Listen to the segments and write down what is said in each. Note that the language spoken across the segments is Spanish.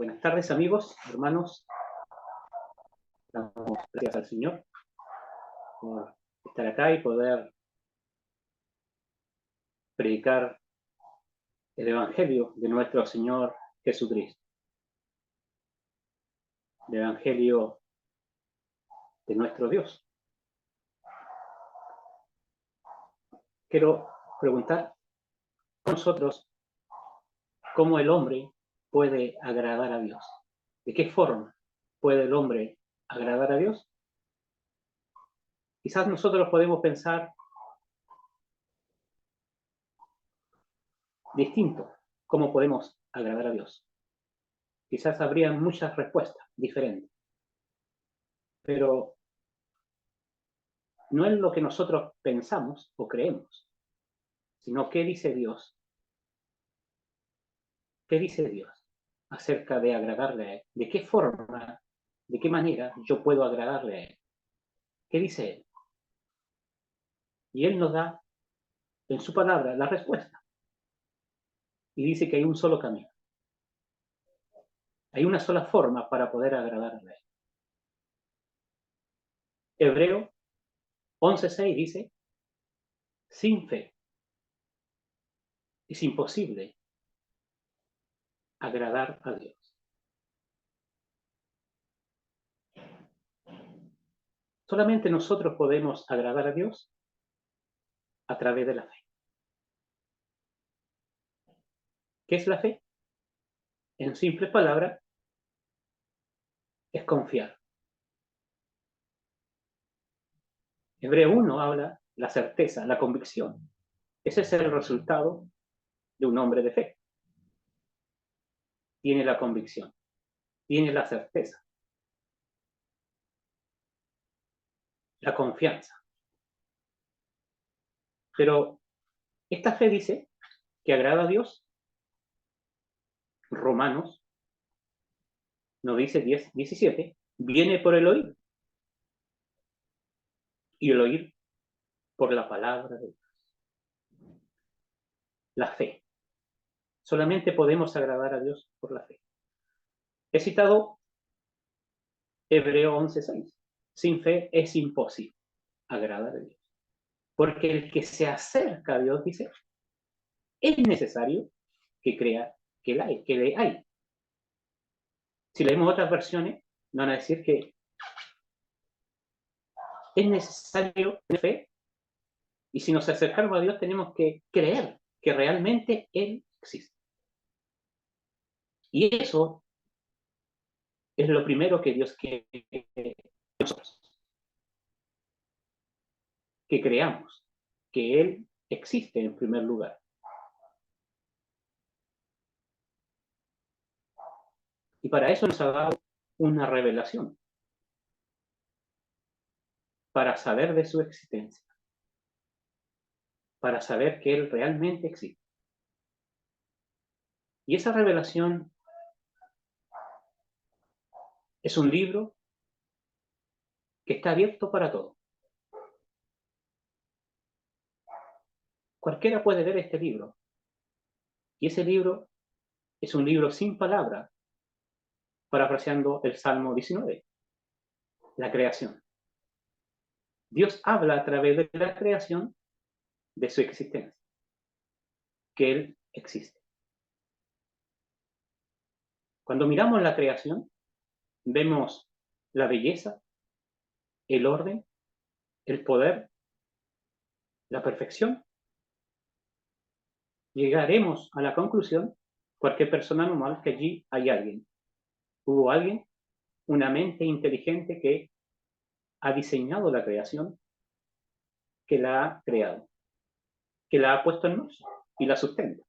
Buenas tardes, amigos, hermanos. Damos gracias al Señor por estar acá y poder predicar el Evangelio de nuestro Señor Jesucristo. El Evangelio de nuestro Dios. Quiero preguntar a nosotros cómo el hombre puede agradar a Dios. ¿De qué forma puede el hombre agradar a Dios? Quizás nosotros podemos pensar distinto cómo podemos agradar a Dios. Quizás habría muchas respuestas diferentes, pero no es lo que nosotros pensamos o creemos, sino qué dice Dios. ¿Qué dice Dios acerca de agradarle a Él? ¿De qué forma, de qué manera yo puedo agradarle a Él? ¿Qué dice Él? Y Él nos da en su palabra la respuesta. Y dice que hay un solo camino. Hay una sola forma para poder agradarle a Él. Hebreo 11:6 dice, sin fe es imposible agradar a Dios. Solamente nosotros podemos agradar a Dios a través de la fe. ¿Qué es la fe? En simples palabras, es confiar. Hebreo 1 habla la certeza, la convicción. Ese es el resultado de un hombre de fe. Tiene la convicción, tiene la certeza, la confianza. Pero esta fe dice que agrada a Dios. Romanos nos dice 10:17, viene por el oír. Y el oír por la palabra de Dios. La fe. Solamente podemos agradar a Dios por la fe. He citado Hebreo 11:6. Sin fe es imposible agradar a Dios. Porque el que se acerca a Dios, dice, es necesario que crea que le hay. Si leemos otras versiones, van a decir que es necesario tener fe, y si nos acercamos a Dios tenemos que creer que realmente Él existe. Y eso es lo primero que Dios quiere de nosotros. Que creamos que Él existe en primer lugar. Y para eso nos ha dado una revelación. Para saber de su existencia. Para saber que Él realmente existe. Y esa revelación es un libro que está abierto para todos. Cualquiera puede ver este libro. Y ese libro es un libro sin palabras, parafraseando el Salmo 19, la creación. Dios habla a través de la creación de su existencia, que Él existe. Cuando miramos la creación, vemos la belleza, el orden, el poder, la perfección. Llegaremos a la conclusión, cualquier persona normal, que allí hay alguien. Hubo alguien, una mente inteligente que ha diseñado la creación, que la ha creado, que la ha puesto en marcha y la sustenta.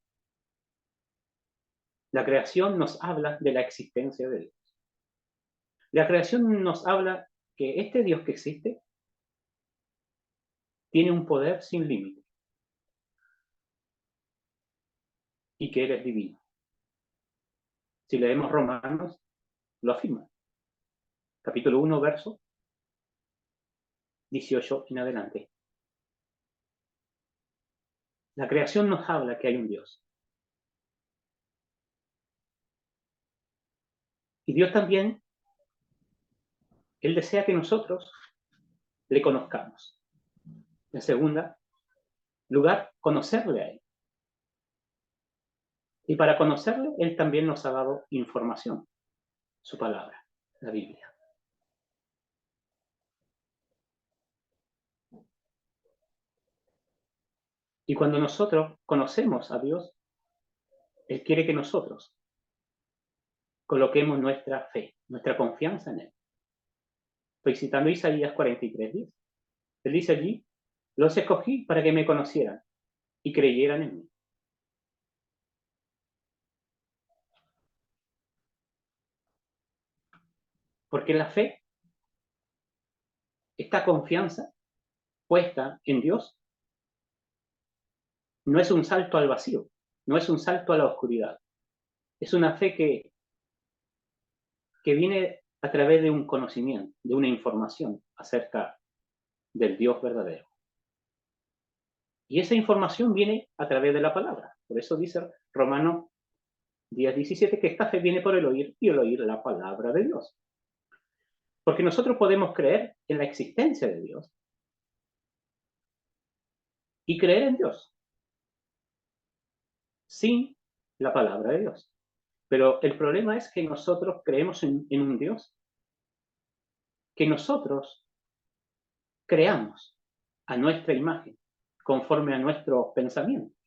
La creación nos habla de la existencia de Dios. La creación nos habla que este Dios que existe tiene un poder sin límite y que Él es divino. Si leemos Romanos, lo afirma. Capítulo 1, verso 18 en adelante. La creación nos habla que hay un Dios. Y Dios también, Él desea que nosotros le conozcamos. En segundo lugar, conocerle a Él. Y para conocerle, Él también nos ha dado información, su palabra, la Biblia. Y cuando nosotros conocemos a Dios, Él quiere que nosotros coloquemos nuestra fe, nuestra confianza en Él. Estoy citando Isaías 43:10. Él dice allí, los escogí para que me conocieran y creyeran en mí. Porque la fe, esta confianza puesta en Dios, no es un salto al vacío, no es un salto a la oscuridad. Es una fe que viene a través de un conocimiento, de una información acerca del Dios verdadero. Y esa información viene a través de la palabra. Por eso dice Romanos 10:17 que esta fe viene por el oír y el oír la palabra de Dios. Porque nosotros podemos creer en la existencia de Dios y creer en Dios sin la palabra de Dios. Pero el problema es que nosotros creemos en un Dios que nosotros creamos a nuestra imagen, conforme a nuestros pensamientos.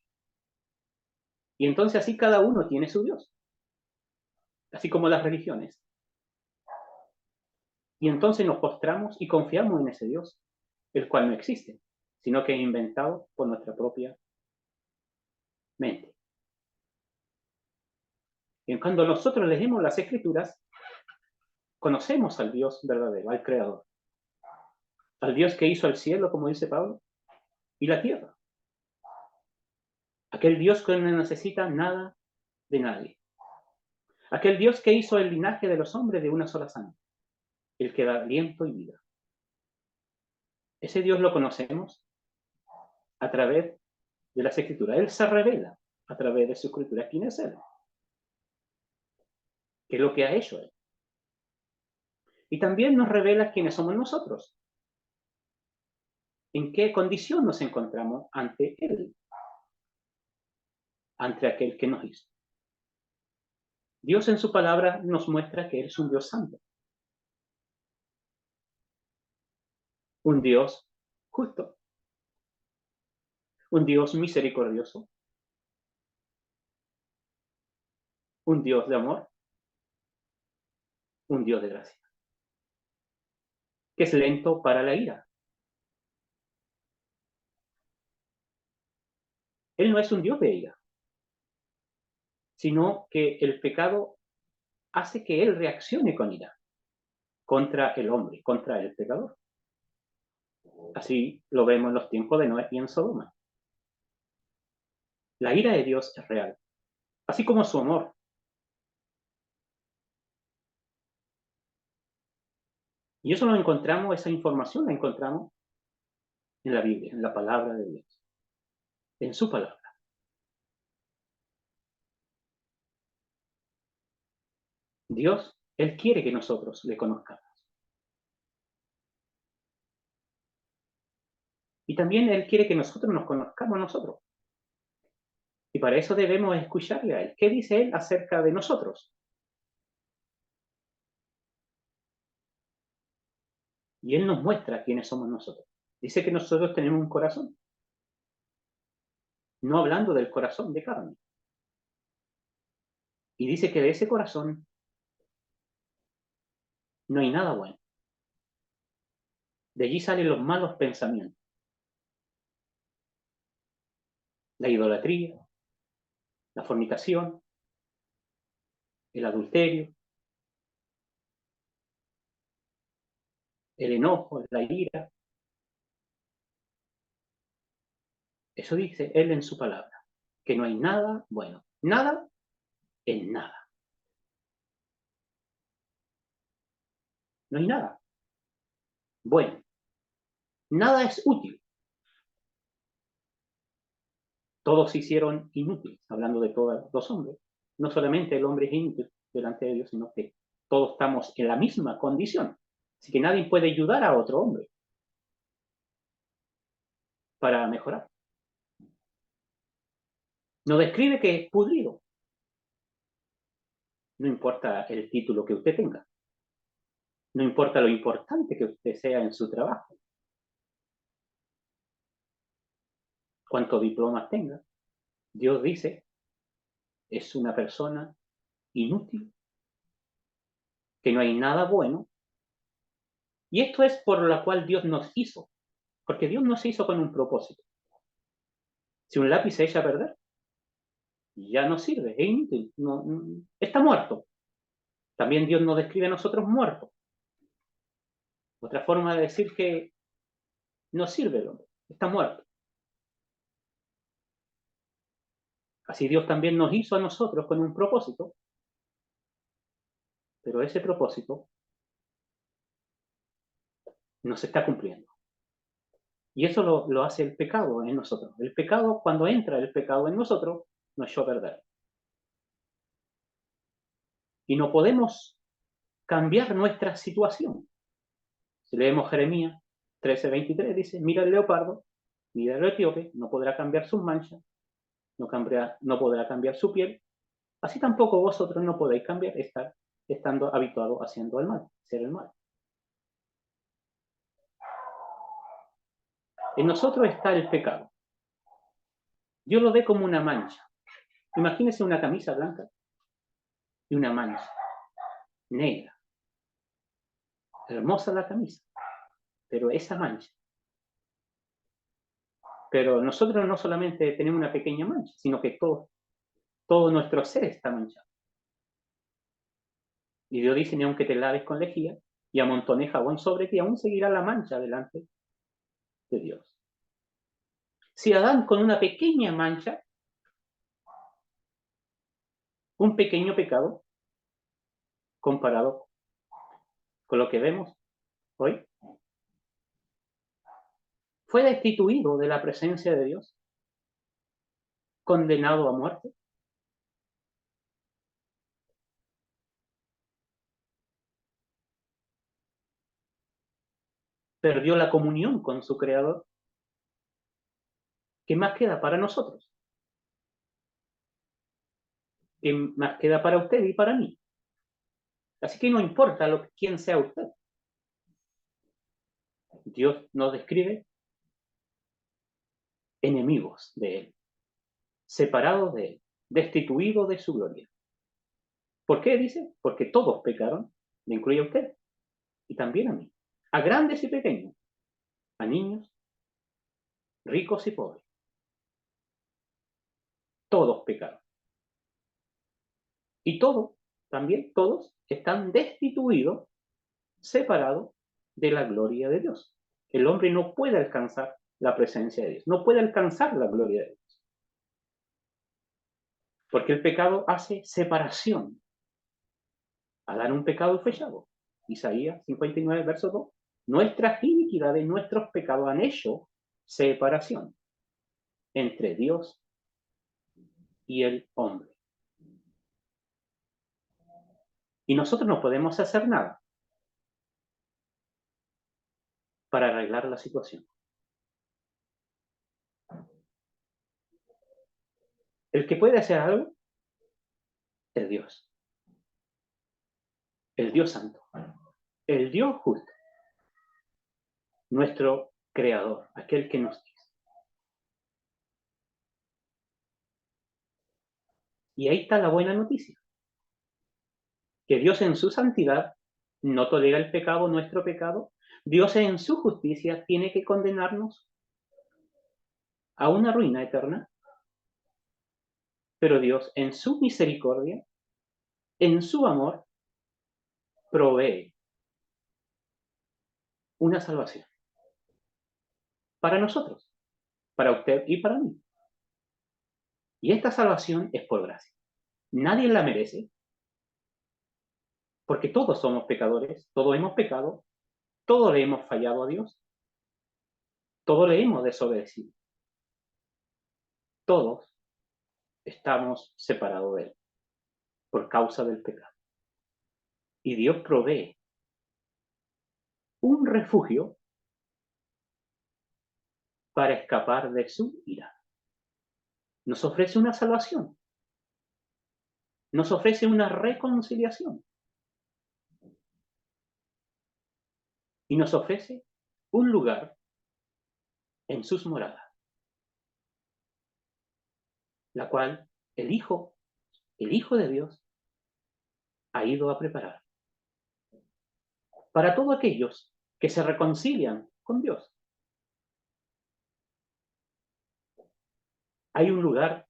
Y entonces así cada uno tiene su Dios, así como las religiones. Y entonces nos postramos y confiamos en ese Dios, el cual no existe, sino que es inventado por nuestra propia mente. Y cuando nosotros leemos las Escrituras, conocemos al Dios verdadero, al Creador, al Dios que hizo el cielo, como dice Pablo, y la tierra. Aquel Dios que no necesita nada de nadie. Aquel Dios que hizo el linaje de los hombres de una sola sangre, el que da aliento y vida. Ese Dios lo conocemos a través de las Escrituras. Él se revela a través de su Escritura. ¿Quién es Él? ¿Qué es lo que ha hecho Él? Y también nos revela quiénes somos nosotros. ¿En qué condición nos encontramos ante Él? Ante aquel que nos hizo. Dios en su palabra nos muestra que Él es un Dios santo. Un Dios justo. Un Dios misericordioso. Un Dios de amor. Un Dios de gracia. Que es lento para la ira. Él no es un Dios de ira, sino que el pecado hace que Él reaccione con ira contra el hombre, contra el pecador. Así lo vemos en los tiempos de Noé y en Sodoma. La ira de Dios es real, así como su amor. Y eso lo encontramos, esa información la encontramos en la Biblia, en la palabra de Dios, en su palabra. Dios, Él quiere que nosotros le conozcamos. Y también Él quiere que nosotros nos conozcamos a nosotros. Y para eso debemos escucharle a Él. ¿Qué dice Él acerca de nosotros? Y Él nos muestra quiénes somos nosotros. Dice que nosotros tenemos un corazón. No hablando del corazón de carne. Y dice que de ese corazón no hay nada bueno. De allí salen los malos pensamientos. La idolatría, la fornicación, el adulterio, el enojo, la ira. Eso dice Él en su palabra, que no hay nada bueno. Nada en nada. No hay nada bueno. Nada es útil. Todos se hicieron inútiles, hablando de todos los hombres. No solamente el hombre es inútil delante de Dios, sino que Todos estamos en la misma condición. Así que nadie puede ayudar a otro hombre para mejorar. No describe que es pudrido. No importa el título que usted tenga. No importa lo importante que usted sea en su trabajo. Cuántos diplomas tenga. Dios dice, es una persona inútil, que no hay nada bueno. Y esto es por lo cual Dios nos hizo. Porque Dios nos hizo con un propósito. Si un lápiz se echa a perder, ya no sirve, es inútil, está muerto. También Dios nos describe a nosotros muertos. Otra forma de decir que no sirve el hombre, está muerto. Así Dios también nos hizo a nosotros con un propósito, pero ese propósito no se está cumpliendo. Y eso lo hace el pecado en nosotros. El pecado, cuando entra el pecado en nosotros, nos echó a perder. Y no podemos cambiar nuestra situación. Si leemos Jeremías 13:23, dice, mira el leopardo, mira el etíope, no podrá cambiar sus manchas, no podrá cambiar su piel, así tampoco vosotros no podéis cambiar estando habituados haciendo el mal, hacer el mal. En nosotros está el pecado. Dios lo ve como una mancha. Imagínese una camisa blanca y una mancha negra. Hermosa la camisa, pero esa mancha. Pero nosotros no solamente tenemos una pequeña mancha, sino que todo nuestro ser está manchado. Y Dios dice, ni aunque te laves con lejía y amontones jabón sobre ti, aún seguirá la mancha delante de Dios. Si Adán con una pequeña mancha, un pequeño pecado, comparado con lo que vemos hoy, fue destituido de la presencia de Dios, condenado a muerte, perdió la comunión con su Creador. ¿Qué más queda para nosotros? ¿Qué más queda para usted y para mí? Así que no importa quién sea usted. Dios nos describe enemigos de Él, separados de Él, destituidos de su gloria. ¿Por qué dice? Porque todos pecaron, me incluye a usted y también a mí, a grandes y pequeños, a niños, ricos y pobres. Todos pecaron. Y todos, también todos, están destituidos, separados de la gloria de Dios. El hombre no puede alcanzar la presencia de Dios, no puede alcanzar la gloria de Dios. Porque el pecado hace separación. Adán un pecado fechado. Isaías 59, verso 2. Nuestras iniquidades, nuestros pecados han hecho separación entre Dios y el hombre. Y nosotros no podemos hacer nada para arreglar la situación. El que puede hacer algo es Dios. El Dios santo. El Dios justo. Nuestro creador. Aquel que nos hizo. Y ahí está la buena noticia. Que Dios en su santidad no tolera el pecado, nuestro pecado. Dios en su justicia tiene que condenarnos a una ruina eterna. Pero Dios en su misericordia, en su amor, provee una salvación. Para nosotros, para usted y para mí. Y esta salvación es por gracia. Nadie la merece, porque todos somos pecadores, todos hemos pecado, todos le hemos fallado a Dios, todos le hemos desobedecido. Todos estamos separados de Él por causa del pecado. Y Dios provee un refugio para escapar de su ira. Nos ofrece una salvación. Nos ofrece una reconciliación. Y nos ofrece un lugar en sus moradas, la cual el Hijo de Dios, ha ido a preparar para todos aquellos que se reconcilian con Dios. Hay un lugar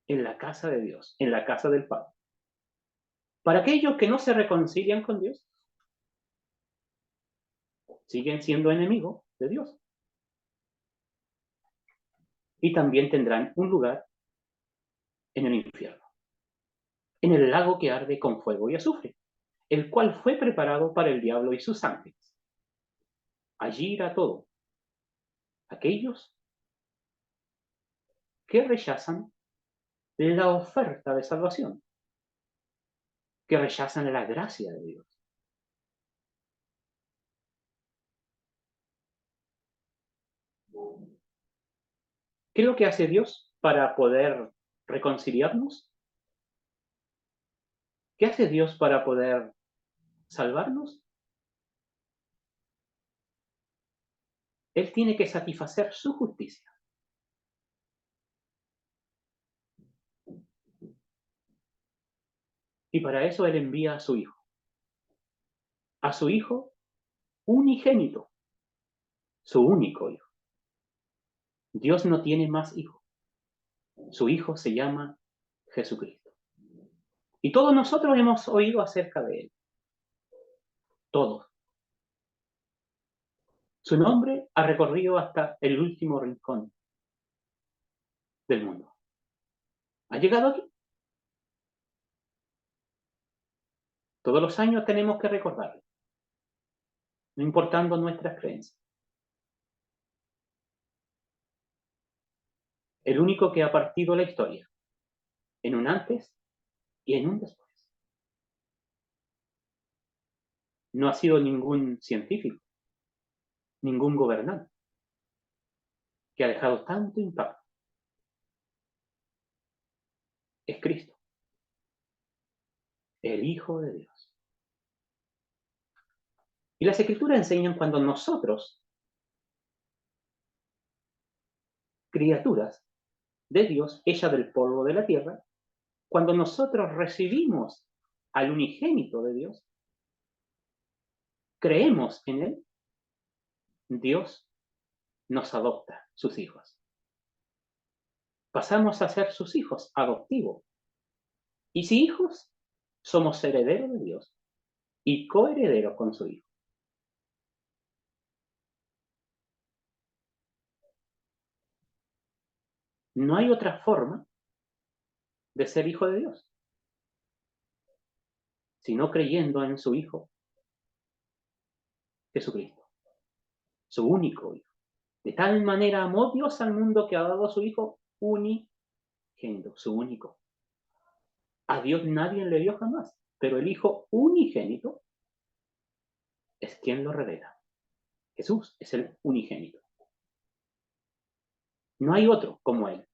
en la casa de Dios, en la casa del Padre. Para aquellos que no se reconcilian con Dios, siguen siendo enemigos de Dios. Y también tendrán un lugar en el infierno, en el lago que arde con fuego y azufre, el cual fue preparado para el diablo y sus ángeles. Allí irá todo aquellos que rechazan la oferta de salvación, que rechazan la gracia de Dios. ¿Qué es lo que hace Dios para poder reconciliarnos? ¿Qué hace Dios para poder salvarnos? Él tiene que satisfacer su justicia. Y para eso Él envía a su Hijo unigénito, su único Hijo. Dios no tiene más hijos. Su Hijo se llama Jesucristo. Y todos nosotros hemos oído acerca de Él. Todos. Su nombre ha recorrido hasta el último rincón del mundo. ¿Ha llegado aquí? Todos los años tenemos que recordarlo, no importando nuestras creencias. El único que ha partido la historia, en un antes y en un después. No ha sido ningún científico, ningún gobernante, que ha dejado tanto impacto. Es Cristo, el Hijo de Dios. Y las Escrituras enseñan cuando nosotros, criaturas de Dios, hechas del polvo de la tierra, cuando nosotros recibimos al unigénito de Dios, creemos en Él, Dios nos adopta sus hijos. Pasamos a ser sus hijos adoptivos. Y si hijos, somos herederos de Dios y coherederos con su Hijo. No hay otra forma de ser hijo de Dios, sino creyendo en su Hijo, Jesucristo, su único Hijo. De tal manera amó Dios al mundo que ha dado a su Hijo unigénito, su único. A Dios nadie le dio jamás, pero el Hijo unigénito es quien lo revela. Jesús es el unigénito. No hay otro como Él.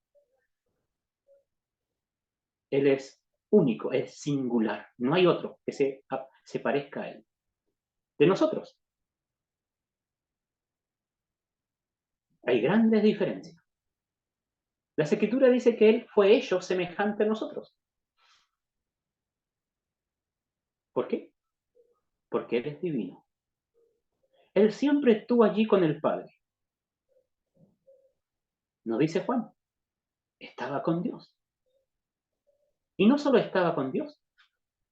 Él es único, es singular. No hay otro que se parezca a Él. De nosotros hay grandes diferencias. La Escritura dice que Él fue hecho semejante a nosotros. ¿Por qué? Porque Él es divino. Él siempre estuvo allí con el Padre. ¿No dice Juan? Estaba con Dios. Y no solo estaba con Dios,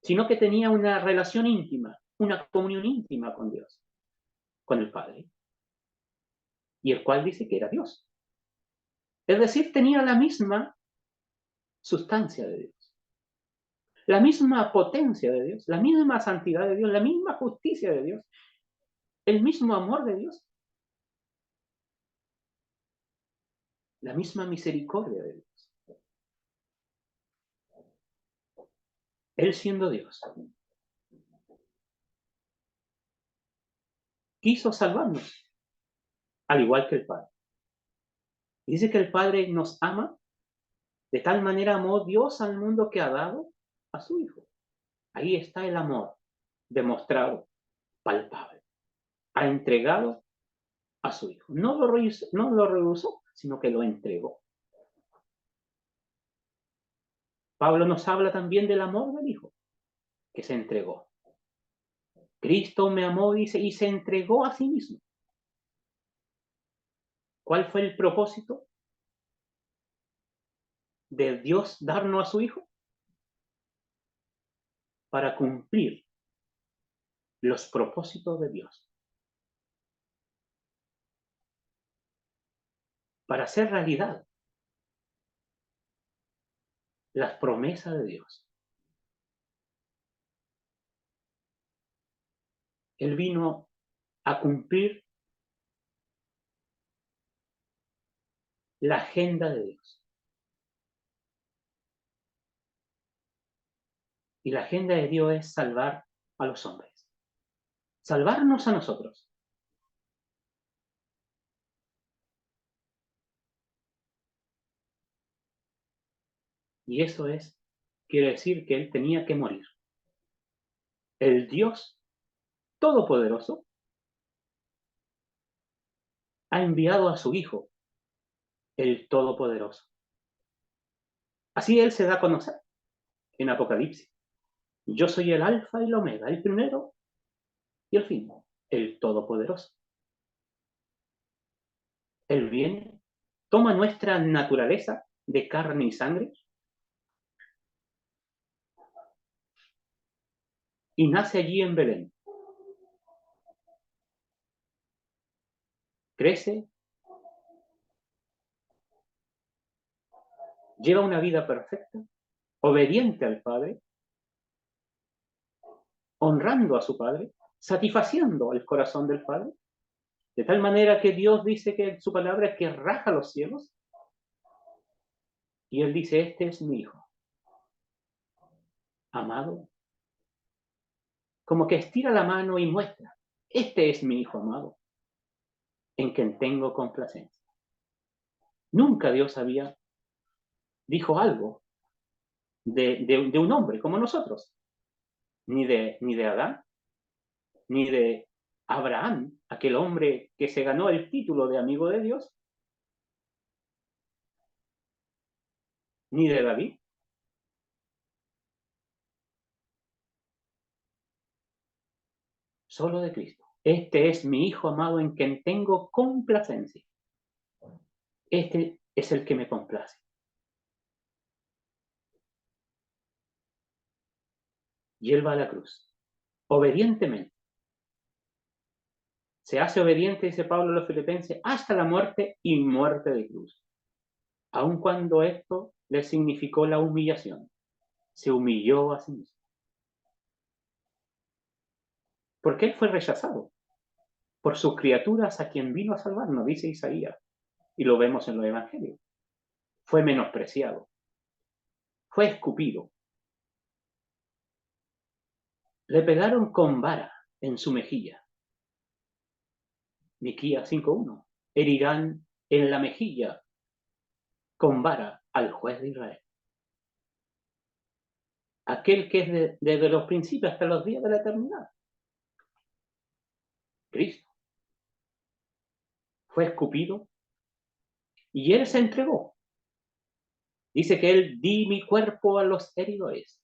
sino que tenía una relación íntima, una comunión íntima con Dios, con el Padre, y el cual dice que era Dios. Es decir, tenía la misma sustancia de Dios, la misma potencia de Dios, la misma santidad de Dios, la misma justicia de Dios, el mismo amor de Dios, la misma misericordia de Dios. Él siendo Dios, quiso salvarnos, al igual que el Padre. Dice que el Padre nos ama, de tal manera amó Dios al mundo que ha dado a su Hijo. Ahí está el amor demostrado, palpable. Ha entregado a su Hijo. No lo rehusó, sino que lo entregó. Pablo nos habla también del amor del Hijo, que se entregó. Cristo me amó, dice, y se entregó a sí mismo. ¿Cuál fue el propósito de Dios darnos a su Hijo? Para cumplir los propósitos de Dios. Para hacer realidad las promesas de Dios. Él vino a cumplir la agenda de Dios. Y la agenda de Dios es salvar a los hombres. Salvarnos a nosotros. Y eso quiere decir que Él tenía que morir. El Dios Todopoderoso ha enviado a su Hijo, el Todopoderoso. Así Él se da a conocer en Apocalipsis. Yo soy el Alfa y el Omega, el primero y el fin, el Todopoderoso. Él viene, toma nuestra naturaleza de carne y sangre y nace allí en Belén. Crece, lleva una vida perfecta, obediente al Padre, honrando a su Padre, satisfaciendo el corazón del Padre, de tal manera que Dios dice que su palabra es que raja los cielos, y Él dice, este es mi Hijo, amado, como que estira la mano y muestra, este es mi Hijo amado, en quien tengo complacencia. Nunca Dios dijo algo de un hombre como nosotros, ni de Adán, ni de Abraham, aquel hombre que se ganó el título de amigo de Dios, ni de David. Solo de Cristo. Este es mi Hijo amado en quien tengo complacencia. Este es el que me complace. Y Él va a la cruz, obedientemente. Se hace obediente, dice Pablo a los Filipenses, hasta la muerte y muerte de cruz. Aun cuando esto le significó la humillación, se humilló a sí mismo. Porque Él fue rechazado por sus criaturas a quien vino a salvarnos, dice Isaías, y lo vemos en los evangelios. Fue menospreciado, fue escupido. Le pegaron con vara en su mejilla. Miquías 5:1. Herirán en la mejilla con vara al juez de Israel. Aquel que es desde los principios hasta los días de la eternidad. Cristo. Fue escupido y Él se entregó. Dice que Él di mi cuerpo a los heridores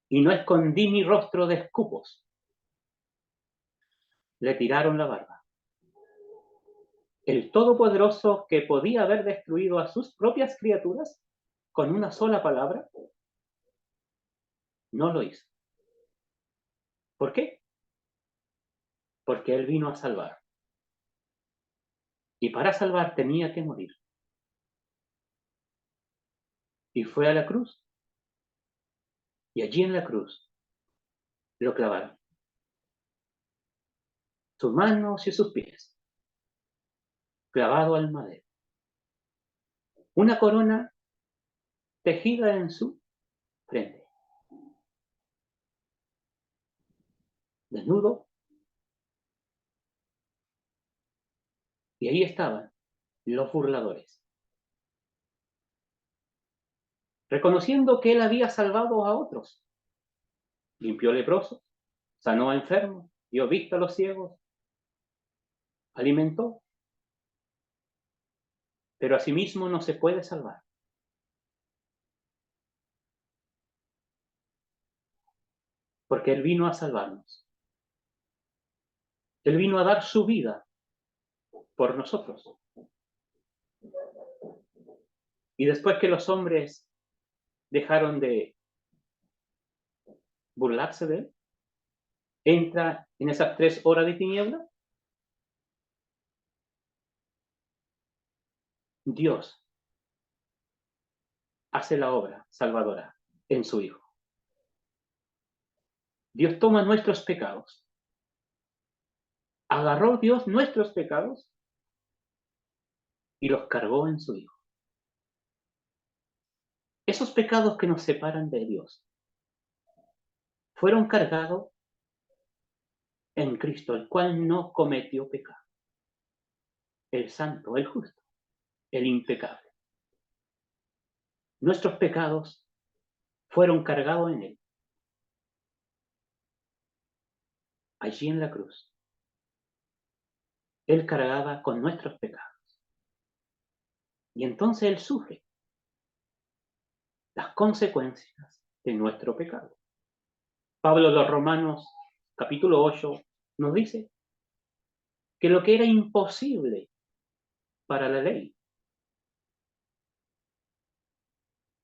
y no escondí mi rostro de escupos. Le tiraron la barba. El Todopoderoso que podía haber destruido a sus propias criaturas con una sola palabra, no lo hizo. ¿Por qué? Porque Él vino a salvar. Y para salvar tenía que morir. Y fue a la cruz. Y allí en la cruz lo clavaron. Sus manos y sus pies. Clavado al madero. Una corona tejida en su frente. desnudo, y ahí estaban los burladores, reconociendo que él había salvado a otros. Limpió leprosos, sanó a enfermos, dio vista a los ciegos, alimentó, pero a sí mismo no se puede salvar. Porque Él vino a salvarnos. Él vino a dar su vida por nosotros. Y después que los hombres dejaron de burlarse de Él, entra en esas 3 horas de tiniebla. Dios hace la obra salvadora en su Hijo. Dios toma nuestros pecados. Agarró Dios nuestros pecados y los cargó en su Hijo. Esos pecados que nos separan de Dios fueron cargados en Cristo, el cual no cometió pecado. El santo, el justo, el impecable. Nuestros pecados fueron cargados en Él. Allí en la cruz. Él cargaba con nuestros pecados. Y entonces Él sufre las consecuencias de nuestro pecado. Pablo de los Romanos, capítulo 8, nos dice que lo que era imposible para la ley,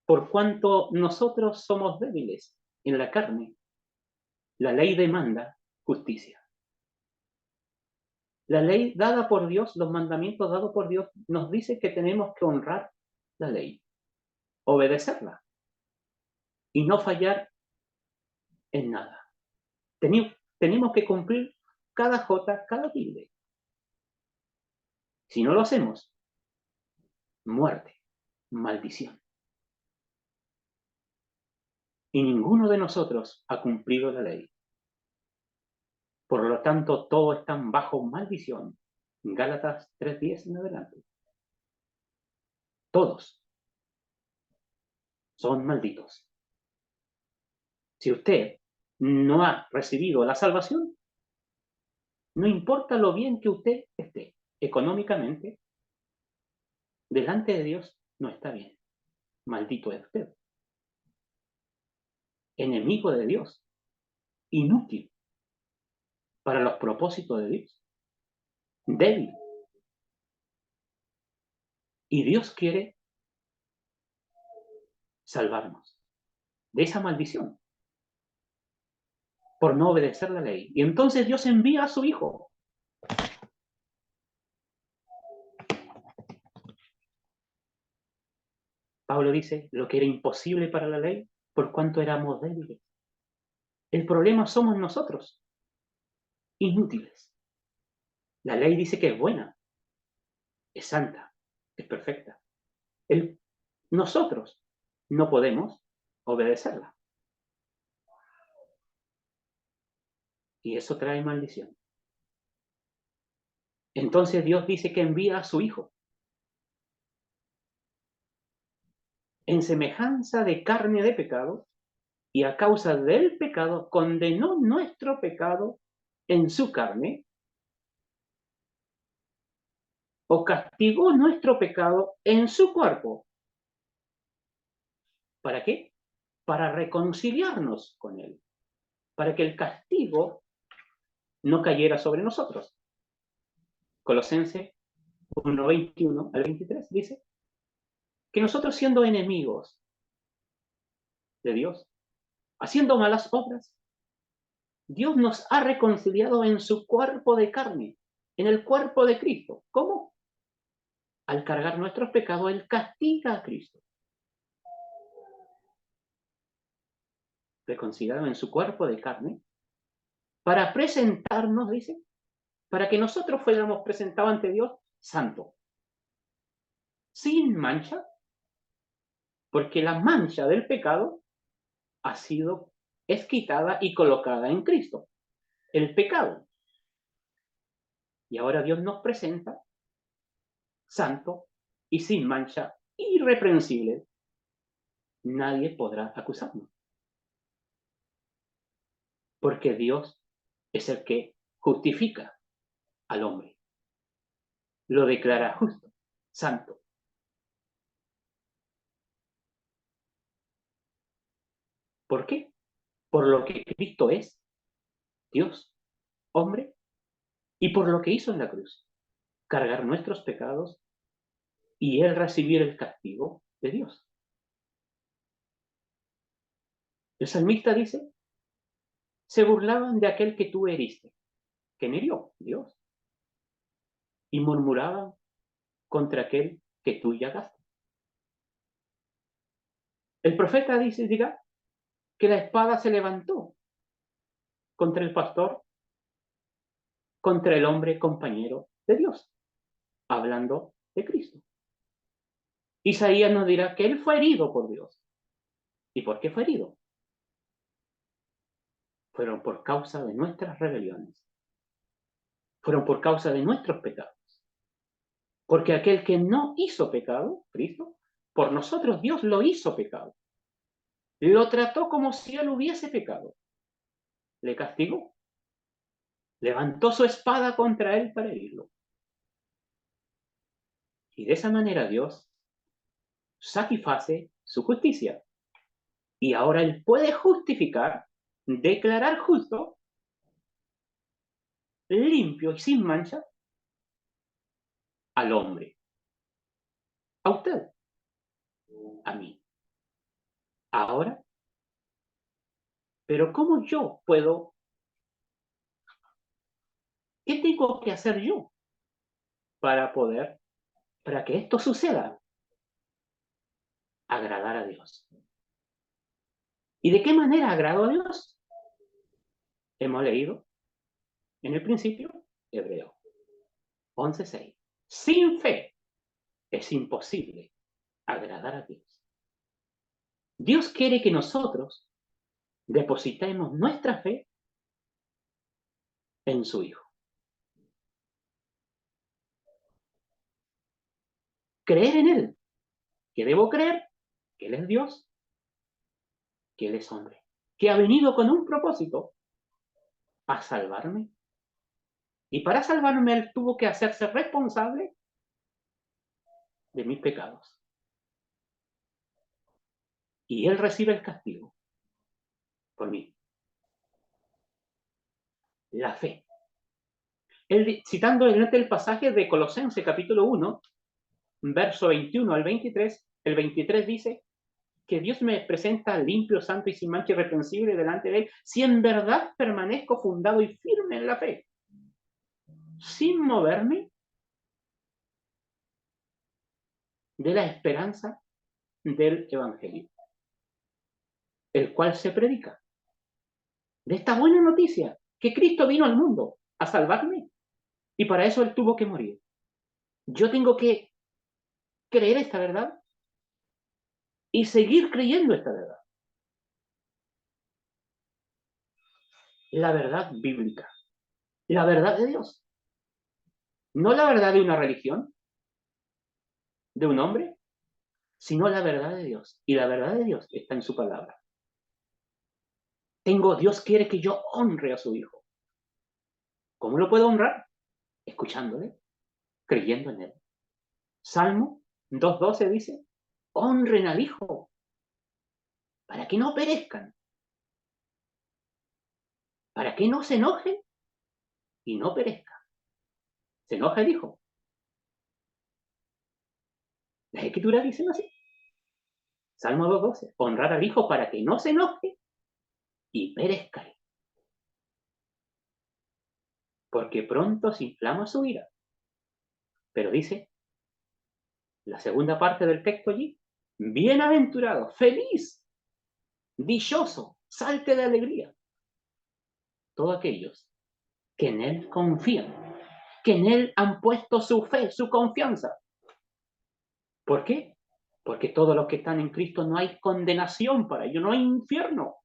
por cuanto nosotros somos débiles en la carne, la ley demanda justicia. La ley dada por Dios, los mandamientos dados por Dios, nos dice que tenemos que honrar la ley, obedecerla y no fallar en nada. Tenemos que cumplir cada jota, cada tilde. Si no lo hacemos, muerte, maldición. Y ninguno de nosotros ha cumplido la ley. Por lo tanto, todos están bajo maldición. Gálatas 3:10 en adelante. Todos son malditos. Si usted no ha recibido la salvación, no importa lo bien que usted esté económicamente, delante de Dios no está bien. Maldito es usted. Enemigo de Dios. Inútil para los propósitos de Dios. Débil. Y Dios quiere salvarnos de esa maldición por no obedecer la ley. Y entonces Dios envía a su Hijo. Pablo dice, lo que era imposible para la ley, por cuanto éramos débiles. El problema somos nosotros, inútiles. La ley dice que es buena, es santa, es perfecta. Nosotros no podemos obedecerla. Y eso trae maldición. Entonces Dios dice que envía a su Hijo. En semejanza de carne de pecado, y a causa del pecado condenó nuestro pecado en su carne, o castigó nuestro pecado en su cuerpo. ¿Para qué? Para reconciliarnos con Él, para que el castigo no cayera sobre nosotros. Colosenses 1:21 al 23 dice que nosotros, siendo enemigos de Dios, haciendo malas obras, Dios nos ha reconciliado en su cuerpo de carne, en el cuerpo de Cristo. ¿Cómo? Al cargar nuestros pecados, Él castiga a Cristo. Reconciliado en su cuerpo de carne, para presentarnos, dice, para que nosotros fuéramos presentados ante Dios santo, sin mancha, porque la mancha del pecado es quitada y colocada en Cristo. el pecado. Y ahora Dios nos presenta santo y sin mancha, irreprensible. Nadie podrá acusarnos. Porque Dios es el que justifica al hombre. Lo declara justo, santo. ¿Por qué? Por lo que Cristo es, Dios, hombre, y por lo que hizo en la cruz. Cargar nuestros pecados y Él recibir el castigo de Dios. El salmista dice, se burlaban de aquel que tú heriste, que me hirió, Dios, y murmuraban contra aquel que tú llagaste. El profeta diga que la espada se levantó contra el pastor, contra el hombre compañero de Dios, hablando de Cristo. Isaías nos dirá que él fue herido por Dios. ¿Y por qué fue herido? Fueron por causa de nuestras rebeliones. Fueron por causa de nuestros pecados. Porque aquel que no hizo pecado, Cristo, por nosotros Dios lo hizo pecado. Lo trató como si él hubiese pecado. Le castigó. Levantó su espada contra él para herirlo. Y de esa manera Dios satisface su justicia. Y ahora él puede justificar, declarar justo, limpio y sin mancha al hombre. A usted. A mí. Ahora, pero ¿cómo yo puedo? ¿Qué tengo que hacer yo para que esto suceda? Agradar a Dios. ¿Y de qué manera agrado a Dios? Hemos leído en el principio, Hebreo 11:6. Sin fe es imposible agradar a Dios. Dios quiere que nosotros depositemos nuestra fe en su Hijo. Creer en Él. Que debo creer que Él es Dios, que Él es hombre, que ha venido con un propósito a salvarme. Y para salvarme Él tuvo que hacerse responsable de mis pecados. Y Él recibe el castigo por mí. La fe. Él, citando en el pasaje de Colosenses capítulo 1, verso 21 al 23, el 23 dice que Dios me presenta limpio, santo y sin mancha irreprensible delante de Él, si en verdad permanezco fundado y firme en la fe, sin moverme de la esperanza del Evangelio, el cual se predica. De esta buena noticia, que Cristo vino al mundo a salvarme, y para eso Él tuvo que morir. Yo tengo que creer esta verdad y seguir creyendo esta verdad. La verdad bíblica, la verdad de Dios. No la verdad de una religión, de un hombre, sino la verdad de Dios. Y la verdad de Dios está en su palabra. Dios quiere que yo honre a su Hijo. ¿Cómo lo puedo honrar? Escuchándole, creyendo en Él. Salmo 2:12 dice, honren al Hijo para que no perezcan, para que no se enojen y no perezcan. Se enoja el Hijo. Las Escrituras dicen así. Salmo 2:12, honrar al Hijo para que no se enoje y perezca. Porque pronto se inflama su ira. Pero dice, la segunda parte del texto allí, bienaventurado, feliz, dichoso, salte de alegría. Todos aquellos que en Él confían, que en Él han puesto su fe, su confianza. ¿Por qué? Porque todos los que están en Cristo no hay condenación para ellos, no hay infierno.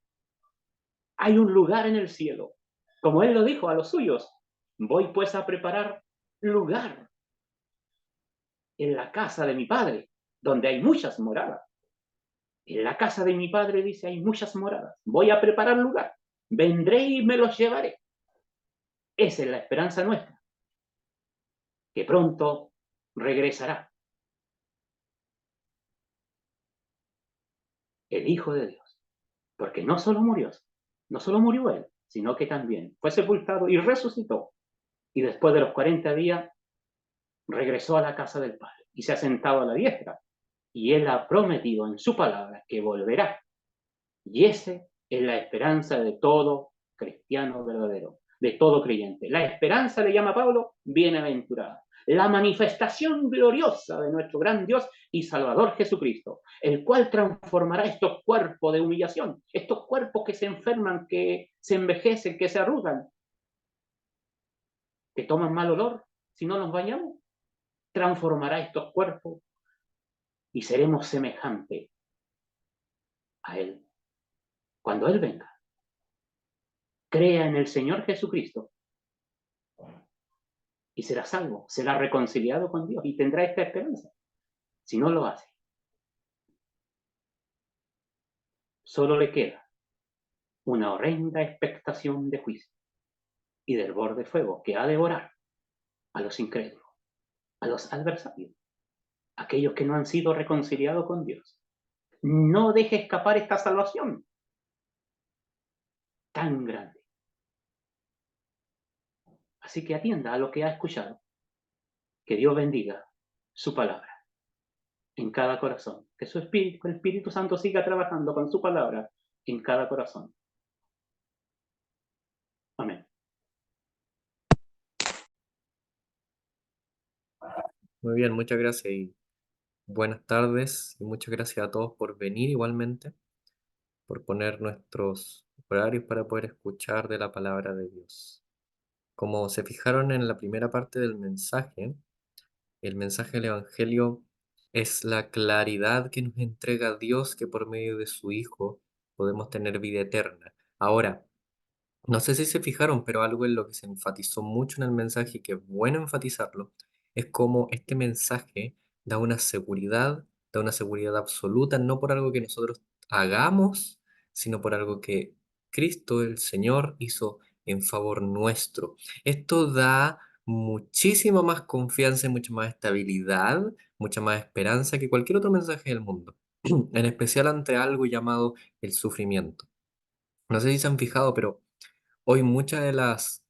Hay un lugar en el cielo. Como él lo dijo a los suyos, voy pues a preparar lugar en la casa de mi padre, donde hay muchas moradas. En la casa de mi padre, dice, hay muchas moradas. Voy a preparar lugar. Vendré y me los llevaré. Esa es la esperanza nuestra, que pronto regresará el Hijo de Dios. Porque no solo murió él, sino que también fue sepultado y resucitó. Y después de los 40 días regresó a la casa del Padre y se ha sentado a la diestra. Y él ha prometido en su palabra que volverá. Y esa es la esperanza de todo cristiano verdadero, de todo creyente. La esperanza, le llama Pablo, bienaventurada. La manifestación gloriosa de nuestro gran Dios y Salvador Jesucristo, el cual transformará estos cuerpos de humillación, estos cuerpos que se enferman, que se envejecen, que se arrugan, que toman mal olor si no nos bañamos, transformará estos cuerpos y seremos semejantes a Él. Cuando Él venga, crea en el Señor Jesucristo y será salvo, será reconciliado con Dios y tendrá esta esperanza. Si no lo hace, solo le queda una horrenda expectación de juicio y del borde de fuego que ha de devorar a los incrédulos, a los adversarios, aquellos que no han sido reconciliados con Dios. No deje escapar esta salvación tan grande. Así que atienda a lo que ha escuchado. Que Dios bendiga su palabra en cada corazón. Que su Espíritu, el Espíritu Santo siga trabajando con su palabra en cada corazón. Amén. Muy bien, muchas gracias y buenas tardes y muchas gracias a todos por venir igualmente, por poner nuestros horarios para poder escuchar de la palabra de Dios. Como se fijaron en la primera parte del mensaje, el mensaje del Evangelio es la claridad que nos entrega Dios que por medio de su Hijo podemos tener vida eterna. Ahora, no sé si se fijaron, pero algo en lo que se enfatizó mucho en el mensaje y que es bueno enfatizarlo, es cómo este mensaje da una seguridad absoluta, no por algo que nosotros hagamos, sino por algo que Cristo, el Señor, hizo en favor nuestro. Esto da muchísima más confianza y mucha más estabilidad, mucha más esperanza que cualquier otro mensaje del mundo, en especial ante algo llamado el sufrimiento. No sé si se han fijado, pero hoy muchas de las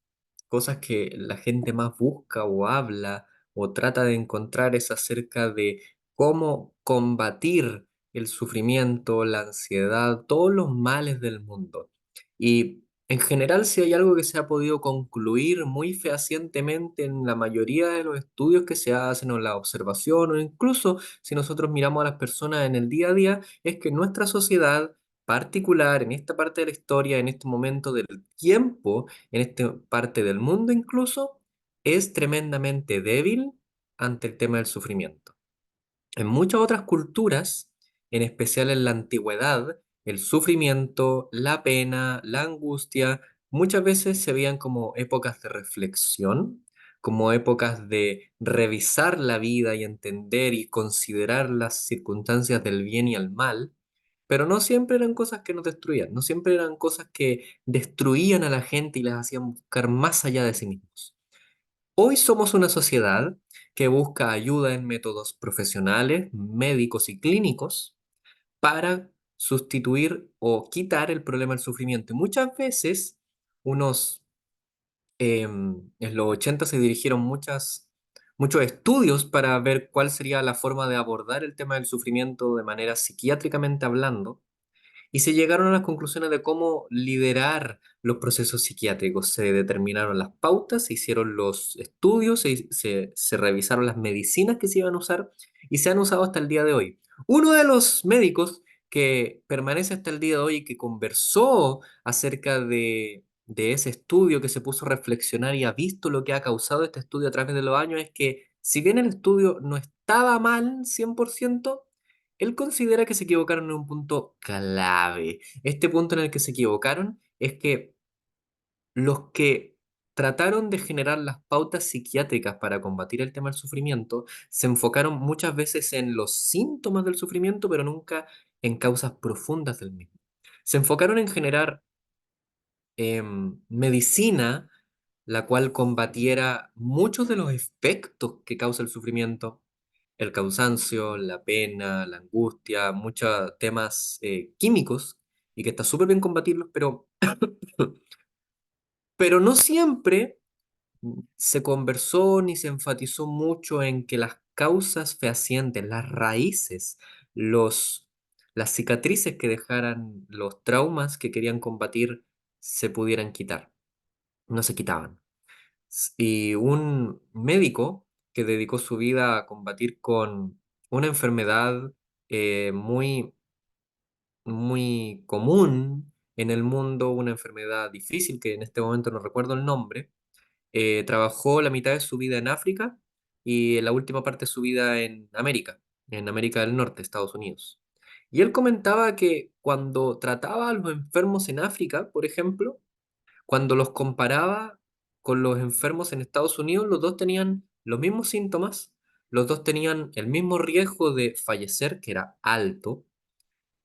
cosas que la gente más busca o habla o trata de encontrar es acerca de cómo combatir el sufrimiento, la ansiedad, todos los males del mundo. Y en general, si hay algo que se ha podido concluir muy fehacientemente en la mayoría de los estudios que se hacen o la observación o incluso si nosotros miramos a las personas en el día a día, es que nuestra sociedad particular, en esta parte de la historia, en este momento del tiempo, en esta parte del mundo incluso, es tremendamente débil ante el tema del sufrimiento. En muchas otras culturas, en especial en la antigüedad, el sufrimiento, la pena, la angustia, muchas veces se veían como épocas de reflexión, como épocas de revisar la vida y entender y considerar las circunstancias del bien y el mal, pero no siempre eran cosas que nos destruían, no siempre eran cosas que destruían a la gente y las hacían buscar más allá de sí mismos. Hoy somos una sociedad que busca ayuda en métodos profesionales, médicos y clínicos para sustituir o quitar el problema del sufrimiento. Y muchas veces, en los 80 se dirigieron muchos estudios para ver cuál sería la forma de abordar el tema del sufrimiento de manera psiquiátricamente hablando. Y se llegaron a las conclusiones de cómo liderar los procesos psiquiátricos. Se determinaron las pautas, se hicieron los estudios, se revisaron las medicinas que se iban a usar y se han usado hasta el día de hoy. Uno de los médicos que permanece hasta el día de hoy y que conversó acerca de ese estudio, que se puso a reflexionar y ha visto lo que ha causado este estudio a través de los años, es que si bien el estudio no estaba mal 100%, él considera que se equivocaron en un punto clave. Este punto en el que se equivocaron es que los que trataron de generar las pautas psiquiátricas para combatir el tema del sufrimiento se enfocaron muchas veces en los síntomas del sufrimiento, pero nunca en causas profundas del mismo. Se enfocaron en generar medicina la cual combatiera muchos de los efectos que causa el sufrimiento, el cansancio, la pena, la angustia, muchos temas químicos, y que está súper bien combatirlos, pero no siempre se conversó ni se enfatizó mucho en que las causas fehacientes, las raíces, los, las cicatrices que dejaran los traumas que querían combatir se pudieran quitar. No se quitaban. Y un médico que dedicó su vida a combatir con una enfermedad muy, muy común en el mundo, una enfermedad difícil que en este momento no recuerdo el nombre. Trabajó la mitad de su vida en África y la última parte de su vida en América del Norte, Estados Unidos. Y él comentaba que cuando trataba a los enfermos en África, por ejemplo, cuando los comparaba con los enfermos en Estados Unidos, los dos tenían los mismos síntomas, los dos tenían el mismo riesgo de fallecer, que era alto,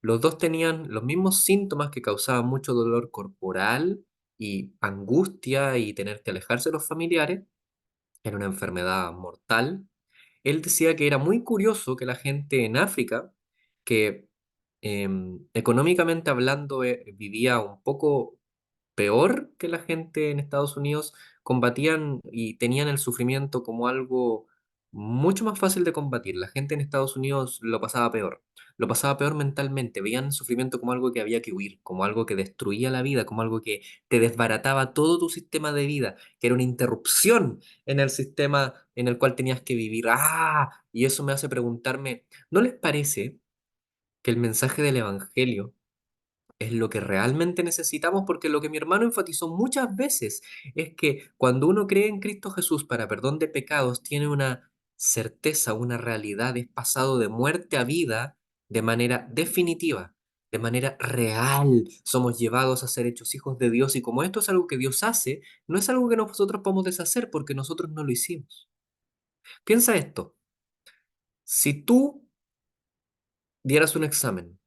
los dos tenían los mismos síntomas que causaban mucho dolor corporal y angustia y tener que alejarse de los familiares, era una enfermedad mortal. Él decía que era muy curioso que la gente en África, que económicamente hablando vivía un poco peor que la gente en Estados Unidos, combatían y tenían el sufrimiento como algo mucho más fácil de combatir. La gente en Estados Unidos lo pasaba peor mentalmente, veían el sufrimiento como algo que había que huir, como algo que destruía la vida, como algo que te desbarataba todo tu sistema de vida, que era una interrupción en el sistema en el cual tenías que vivir. ¡Ah! Y eso me hace preguntarme, ¿no les parece que el mensaje del Evangelio es lo que realmente necesitamos? Porque lo que mi hermano enfatizó muchas veces es que cuando uno cree en Cristo Jesús para perdón de pecados, tiene una certeza, una realidad, es pasado de muerte a vida de manera definitiva, de manera real. Somos llevados a ser hechos hijos de Dios, y como esto es algo que Dios hace, no es algo que nosotros podemos deshacer porque nosotros no lo hicimos. Piensa esto, si tú dieras un examen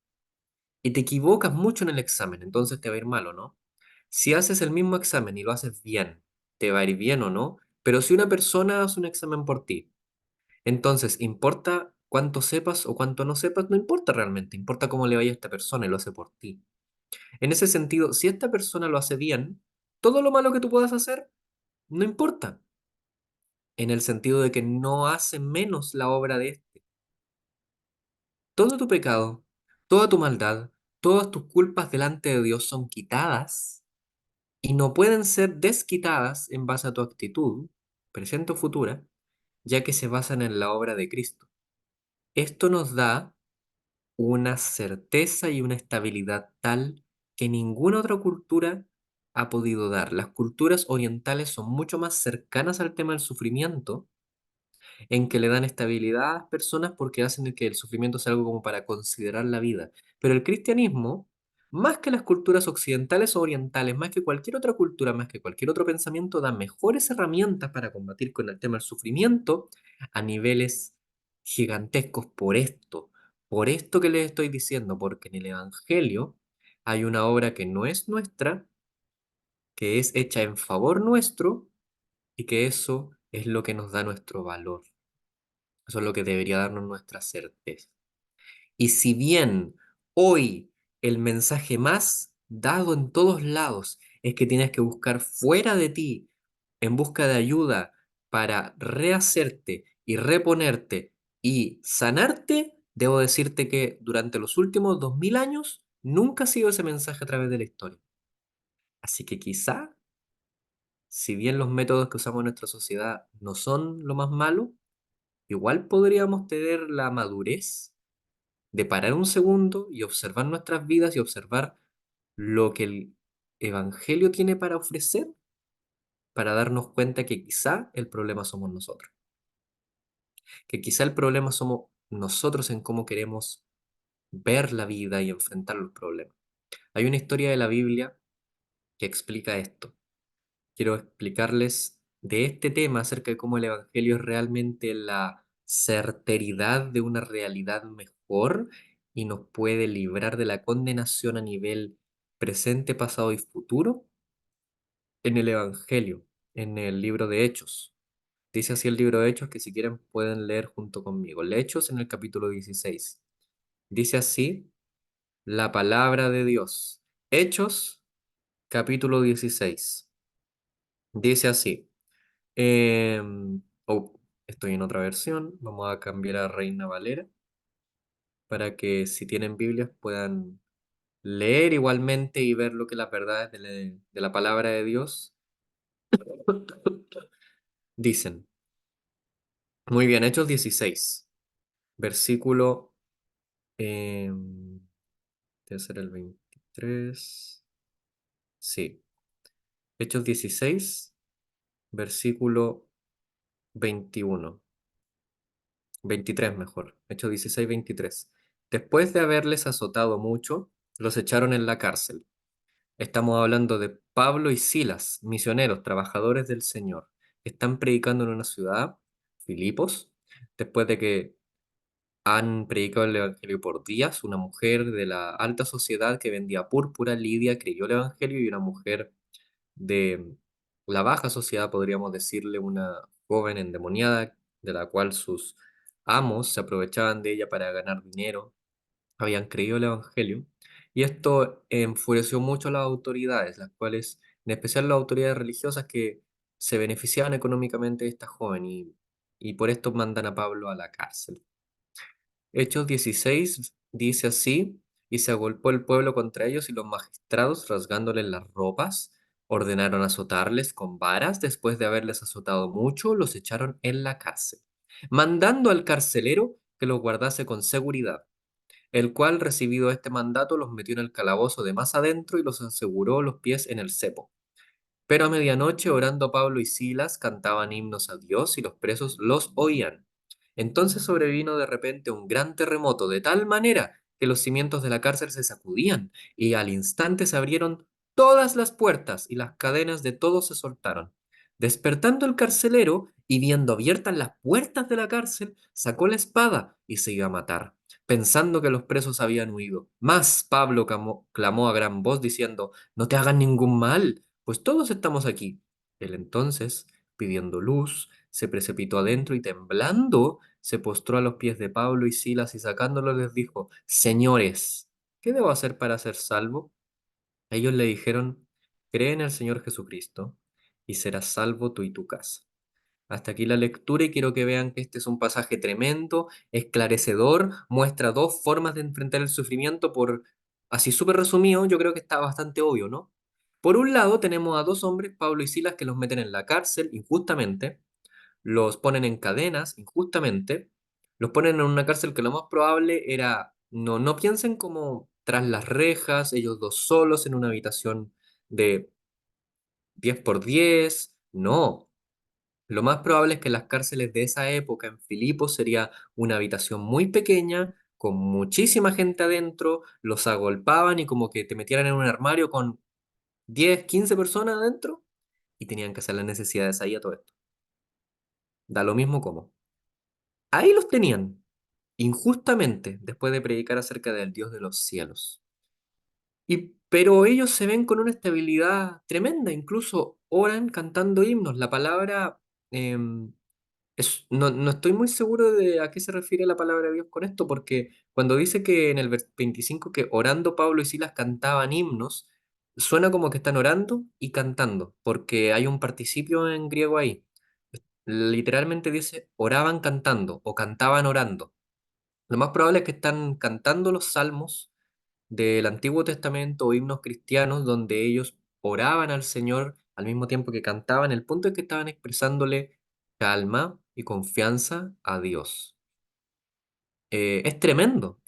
y te equivocas mucho en el examen, entonces te va a ir mal, ¿o no? Si haces el mismo examen y lo haces bien, te va a ir bien o no. Pero si una persona hace un examen por ti, entonces importa cuánto sepas o cuánto no sepas, no importa realmente, importa cómo le vaya a esta persona y lo hace por ti. En ese sentido, si esta persona lo hace bien, todo lo malo que tú puedas hacer, no importa, en el sentido de que no hace menos la obra de este. Todo tu pecado, toda tu maldad, todas tus culpas delante de Dios son quitadas y no pueden ser desquitadas en base a tu actitud, presente o futura, ya que se basan en la obra de Cristo. Esto nos da una certeza y una estabilidad tal que ninguna otra cultura ha podido dar. Las culturas orientales son mucho más cercanas al tema del sufrimiento, en que le dan estabilidad a las personas porque hacen que el sufrimiento sea algo como para considerar la vida. Pero el cristianismo, más que las culturas occidentales o orientales, más que cualquier otra cultura, más que cualquier otro pensamiento, da mejores herramientas para combatir con el tema del sufrimiento a niveles gigantescos por esto que les estoy diciendo, porque en el Evangelio hay una obra que no es nuestra, que es hecha en favor nuestro, y que eso es lo que nos da nuestro valor. Eso es lo que debería darnos nuestra certeza. Y si bien hoy el mensaje más dado en todos lados es que tienes que buscar fuera de ti en busca de ayuda para rehacerte y reponerte y sanarte, debo decirte que durante los últimos 2000 años nunca ha sido ese mensaje a través de la historia. Así que quizá, si bien los métodos que usamos en nuestra sociedad no son lo más malo, igual podríamos tener la madurez de parar un segundo y observar nuestras vidas y observar lo que el Evangelio tiene para ofrecer, para darnos cuenta que quizá el problema somos nosotros, que quizá el problema somos nosotros en cómo queremos ver la vida y enfrentar los problemas. Hay una historia de la Biblia que explica esto. quiero explicarles de este tema acerca de cómo el Evangelio es realmente la certeridad de una realidad mejor y nos puede librar de la condenación a nivel presente, pasado y futuro en el Evangelio, en el libro de Hechos. Dice así el libro de Hechos que si quieren pueden leer junto conmigo. Hechos en el capítulo 16. Dice así la palabra de Dios. Hechos capítulo 16. Dice así. Oh, estoy en otra versión. Vamos a cambiar a Reina Valera para que si tienen Biblias puedan leer igualmente y ver lo que las verdades de la palabra de Dios dicen. Muy bien, Hechos 16, versículo, debe ser el 23. Sí, Hechos 16, versículo 21. 23 mejor. Hechos 16, 23. Después de haberles azotado mucho, los echaron en la cárcel. Estamos hablando de Pablo y Silas, misioneros, trabajadores del Señor. Están predicando en una ciudad, Filipos, después de que han predicado el Evangelio por días. Una mujer de la alta sociedad que vendía púrpura, Lidia, creyó el Evangelio, y una mujer de la baja sociedad, podríamos decirle, una joven endemoniada, de la cual sus amos se aprovechaban de ella para ganar dinero, habían creído el Evangelio, y esto enfureció mucho a las autoridades, las cuales, en especial las autoridades religiosas que se beneficiaban económicamente de esta joven, y por esto mandan a Pablo a la cárcel. Hechos 16 dice así: y se agolpó el pueblo contra ellos, y los magistrados, rasgándoles las ropas, ordenaron azotarles con varas. Después de haberles azotado mucho, los echaron en la cárcel, mandando al carcelero que los guardase con seguridad, el cual, recibido este mandato, los metió en el calabozo de más adentro y los aseguró los pies en el cepo. Pero a medianoche, orando Pablo y Silas, cantaban himnos a Dios, y los presos los oían. Entonces sobrevino de repente un gran terremoto, de tal manera que los cimientos de la cárcel se sacudían, y al instante se abrieron todas las puertas, y las cadenas de todos se soltaron. Despertando el carcelero y viendo abiertas las puertas de la cárcel, sacó la espada y se iba a matar, pensando que los presos habían huido. Mas Pablo clamó a gran voz diciendo: no te hagan ningún mal, pues todos estamos aquí. Él entonces, pidiendo luz, se precipitó adentro y, temblando, se postró a los pies de Pablo y Silas, y sacándolos les dijo: señores, ¿qué debo hacer para ser salvo? Ellos le dijeron: cree en el Señor Jesucristo y serás salvo tú y tu casa. Hasta aquí la lectura, y quiero que vean que este es un pasaje tremendo, esclarecedor, muestra dos formas de enfrentar el sufrimiento. Por así súper resumido, yo creo que está bastante obvio, ¿no? Por un lado tenemos a dos hombres, Pablo y Silas, que los meten en la cárcel injustamente, los ponen en cadenas injustamente, los ponen en una cárcel que lo más probable era, no piensen como tras las rejas, ellos dos solos en una habitación de 10 por 10, no. Lo más probable es que las cárceles de esa época en Filipos sería una habitación muy pequeña, con muchísima gente adentro, los agolpaban y como que te metieran en un armario con 10 15 personas adentro, y tenían que hacer las necesidades ahí a todo esto. Da lo mismo como. Ahí los tenían, injustamente, después de predicar acerca del Dios de los cielos. Pero ellos se ven con una estabilidad tremenda, incluso oran cantando himnos. La palabra, em, no estoy muy seguro de a qué se refiere la palabra de Dios con esto, porque cuando dice que en el 25 que orando Pablo y Silas cantaban himnos, suena como que están orando y cantando, porque hay un participio en griego ahí. Literalmente dice oraban cantando o cantaban orando. Lo más probable es que están cantando los salmos del Antiguo Testamento o himnos cristianos donde ellos oraban al Señor al mismo tiempo que cantaban. El punto es que estaban expresándole calma y confianza a Dios. Es tremendo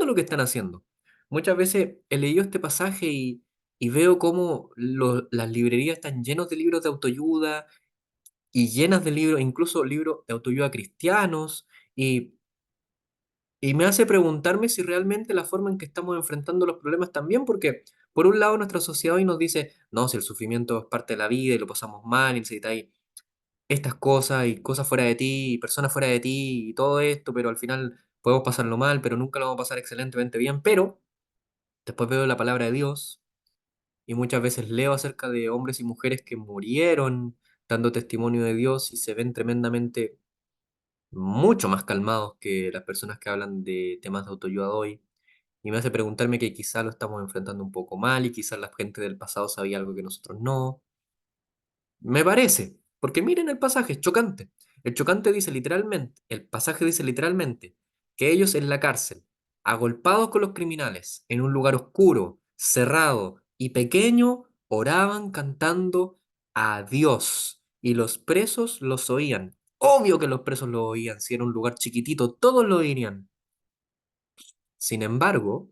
lo que están haciendo. Muchas veces he leído este pasaje y veo cómo las librerías están llenos de libros de autoayuda y llenas de libros, incluso libros de autoayuda cristianos, y y me hace preguntarme si realmente la forma en que estamos enfrentando los problemas también, porque Por un lado, nuestra sociedad hoy nos dice, no, si el sufrimiento es parte de la vida y lo pasamos mal y necesitáis estas cosas y cosas fuera de ti y personas fuera de ti y todo esto, pero al final podemos pasarlo mal, pero nunca lo vamos a pasar excelentemente bien. Pero después veo la palabra de Dios y muchas veces leo acerca de hombres y mujeres que murieron dando testimonio de Dios y se ven tremendamente mucho más calmados que las personas que hablan de temas de autoayuda hoy. Y me hace preguntarme que quizá lo estamos enfrentando un poco mal y quizás la gente del pasado sabía algo que nosotros no. Me parece, porque miren el pasaje, es chocante. El chocante dice literalmente, el pasaje dice literalmente, que ellos en la cárcel, agolpados con los criminales, en un lugar oscuro, cerrado y pequeño, oraban cantando a Dios. Y los presos los oían. Obvio que los presos lo oían, si era un lugar chiquitito, todos lo oirían. Sin embargo,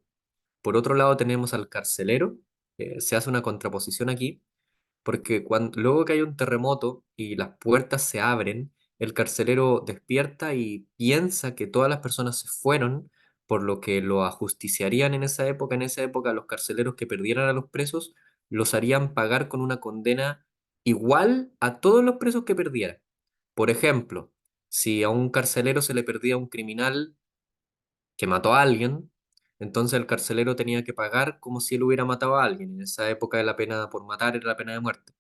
por otro lado tenemos al carcelero, se hace una contraposición aquí porque luego que hay un terremoto y las puertas se abren, el carcelero despierta y piensa que todas las personas se fueron, por lo que lo ajusticiarían en esa época. En esa época, los carceleros que perdieran a los presos los harían pagar con una condena igual a todos los presos que perdieran. Por ejemplo, si a un carcelero se le perdía un criminal que mató a alguien, entonces el carcelero tenía que pagar como si él hubiera matado a alguien. En esa época la pena por matar era la pena de muerte.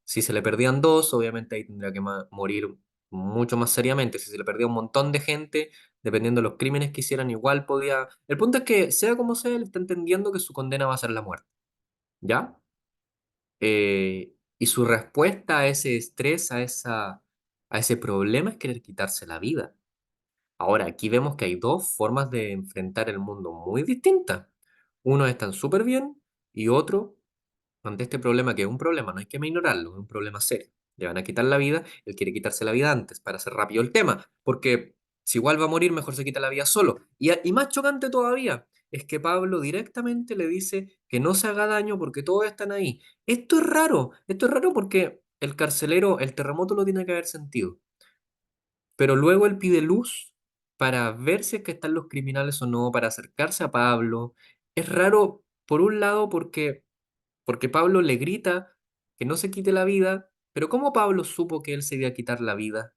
Si se le perdían dos, obviamente ahí tendría que morir mucho más seriamente. Si se le perdía un montón de gente, dependiendo de los crímenes que hicieran, igual podía... El punto es que, sea como sea, él está entendiendo que su condena va a ser la muerte, ¿ya? Y su respuesta a ese estrés, a ese problema es querer quitarse la vida. Ahora, aquí vemos que hay dos formas de enfrentar el mundo muy distintas. Uno están súper bien y otro ante este problema, que es un problema, no hay que ignorarlo, es un problema serio. Le van a quitar la vida, él quiere quitarse la vida antes para hacer rápido el tema, porque si igual va a morir, mejor se quita la vida solo. Y más chocante todavía es que Pablo directamente le dice que no se haga daño porque todos están ahí. Esto es raro porque el carcelero, el terremoto lo tiene que haber sentido, pero luego él pide luz para ver si es que están los criminales o no, para acercarse a Pablo. Es raro, por un lado, porque Pablo le grita que no se quite la vida, pero ¿cómo Pablo supo que él se iba a quitar la vida?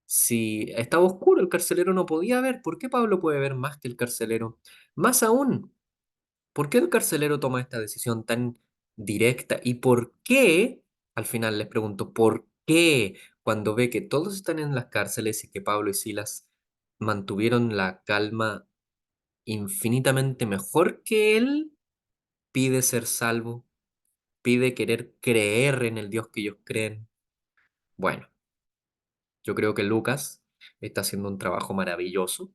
Si estaba oscuro, el carcelero no podía ver, ¿por qué Pablo puede ver más que el carcelero? Más aún, ¿por qué el carcelero toma esta decisión tan directa? ¿Y por qué, al final les pregunto, por qué cuando ve que todos están en las cárceles y que Pablo y Silas mantuvieron la calma infinitamente mejor que él, pide ser salvo? Pide querer creer en el Dios que ellos creen. Bueno, yo creo que Lucas está haciendo un trabajo maravilloso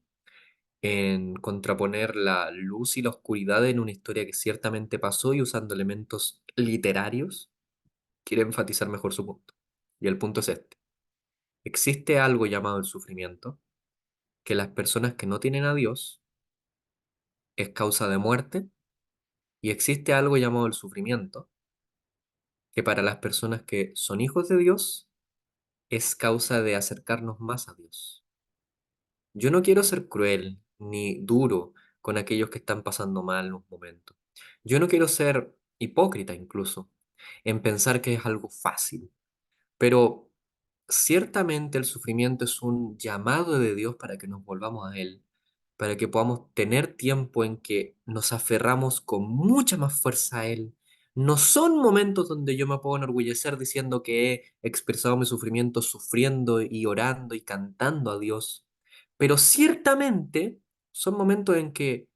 en contraponer la luz y la oscuridad en una historia que ciertamente pasó y usando elementos literarios, quiere enfatizar mejor su punto. Y el punto es este. Existe algo llamado el sufrimiento, que las personas que no tienen a Dios es causa de muerte, y existe algo llamado el sufrimiento, que para las personas que son hijos de Dios es causa de acercarnos más a Dios. Yo no quiero ser cruel ni duro con aquellos que están pasando mal un momento. Yo no quiero ser hipócrita incluso en pensar que es algo fácil, pero ciertamente el sufrimiento es un llamado de Dios para que nos volvamos a Él, para que podamos tener tiempo en que nos aferramos con mucha más fuerza a Él. No son momentos donde yo me puedo enorgullecer diciendo que he expresado mi sufrimiento sufriendo y orando y cantando a Dios, pero ciertamente son momentos en que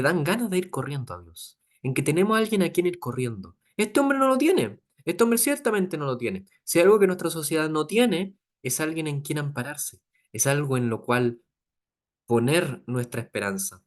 dan ganas de ir corriendo a Dios, en que tenemos a alguien a quien ir corriendo. Este hombre no lo tiene, este hombre ciertamente no lo tiene. Si hay algo que nuestra sociedad no tiene, es alguien en quien ampararse, es algo en lo cual poner nuestra esperanza.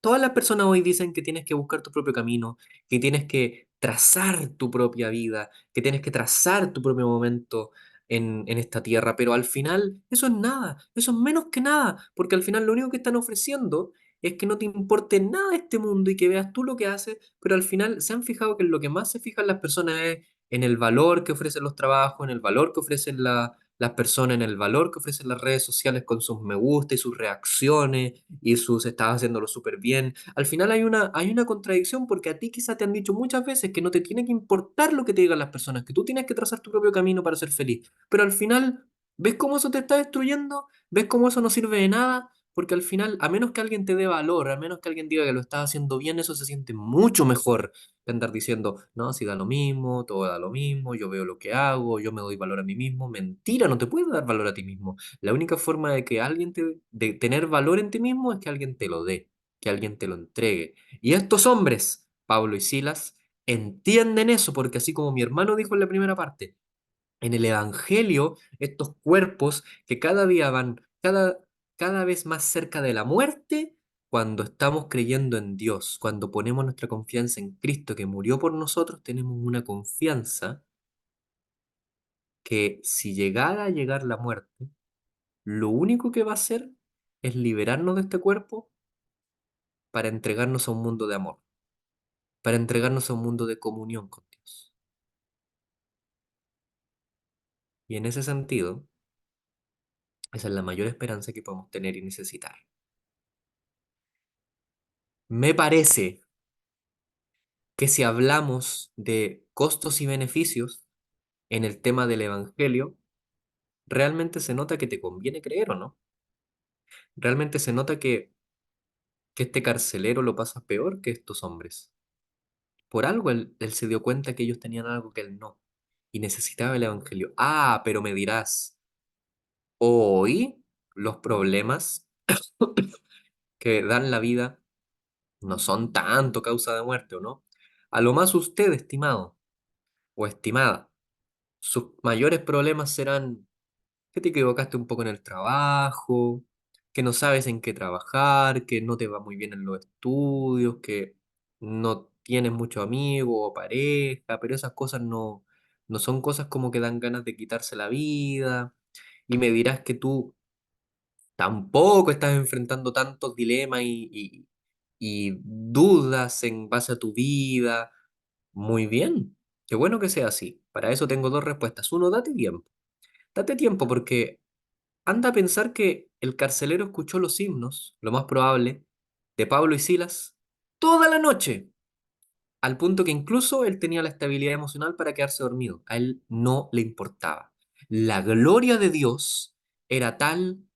Todas las personas hoy dicen que tienes que buscar tu propio camino, que tienes que trazar tu propia vida, que tienes que trazar tu propio momento en esta tierra, pero al final eso es nada, eso es menos que nada, porque al final lo único que están ofreciendo es que no te importe nada este mundo y que veas tú lo que haces, pero al final se han fijado que en lo que más se fijan las personas es en el valor que ofrecen los trabajos, en el valor que ofrecen las personas en el valor que ofrecen las redes sociales con sus me gusta y sus reacciones y sus estás haciéndolo súper bien. Al final hay una contradicción porque a ti quizá te han dicho muchas veces que no te tiene que importar lo que te digan las personas, que tú tienes que trazar tu propio camino para ser feliz. Pero al final, ¿ves cómo eso te está destruyendo? ¿Ves cómo eso no sirve de nada? Porque al final, a menos que alguien te dé valor, a menos que alguien diga que lo estás haciendo bien, eso se siente mucho mejor que andar diciendo, no, si da lo mismo, todo da lo mismo, yo veo lo que hago, yo me doy valor a mí mismo. Mentira, no te puedes dar valor a ti mismo. La única forma de que de tener valor en ti mismo es que alguien te lo dé, que alguien te lo entregue. Y estos hombres, Pablo y Silas, entienden eso, porque así como mi hermano dijo en la primera parte, en el Evangelio, estos cuerpos que cada día van cada vez más cerca de la muerte, cuando estamos creyendo en Dios, cuando ponemos nuestra confianza en Cristo que murió por nosotros, tenemos una confianza que si llegara a llegar la muerte, lo único que va a hacer es liberarnos de este cuerpo para entregarnos a un mundo de amor, para entregarnos a un mundo de comunión con Dios. Y en ese sentido, esa es la mayor esperanza que podemos tener y necesitar. Me parece que si hablamos de costos y beneficios en el tema del Evangelio, realmente se nota que te conviene creer o no. Realmente se nota que este carcelero lo pasa peor que estos hombres. Por algo él se dio cuenta que ellos tenían algo que él no, y necesitaba el Evangelio. Ah, pero me dirás, hoy los problemas que dan la vida no son tanto causa de muerte, ¿o no? A lo más usted, estimado o estimada, sus mayores problemas serán que te equivocaste un poco en el trabajo, que no sabes en qué trabajar, que no te va muy bien en los estudios, que no tienes mucho amigo o pareja, pero esas cosas no son cosas como que dan ganas de quitarse la vida. Y me dirás que tú tampoco estás enfrentando tantos dilemas y dudas en base a tu vida. Muy bien, qué bueno que sea así. Para eso tengo dos respuestas. Uno, date tiempo. Date tiempo porque anda a pensar que el carcelero escuchó los himnos, lo más probable, de Pablo y Silas toda la noche, al punto que incluso él tenía la estabilidad emocional para quedarse dormido. A él no le importaba. La gloria de Dios era tal